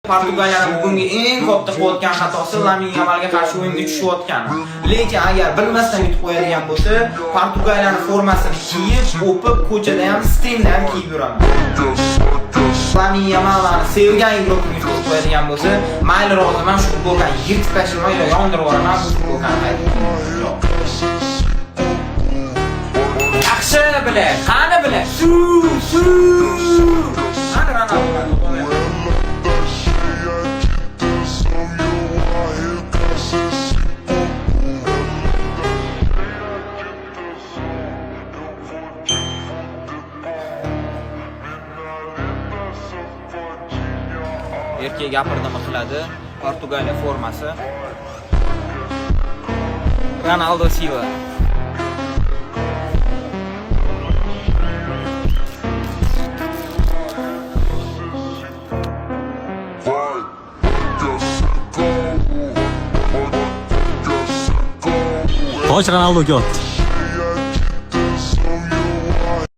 Portugaliyaning bugungi eng katta qilayotgan xatosi Lamine Yamalga qarshi o'yinga tushayotgani. Lekin agar bilmasdan yutib qo'yadigan bo'lsa, Portugaliyaning formasini kiyib, o'pib, ko'chada ham, strimda ham kiyib yuraman. Lamine Yamalni sevgan ig'roqni yutib qo'yadigan bo'lsa, mayli roziman shu futbolkani yirtib tashlamayman yoki yondirib yuboraman bu futbolkani. Yaxshi bilan, qani bilan. Qani Ronaldo. Erkek gapirdimi qiladi. Portugaliya formasi. Ronaldo Silva. Tosh Ronaldoga otdi.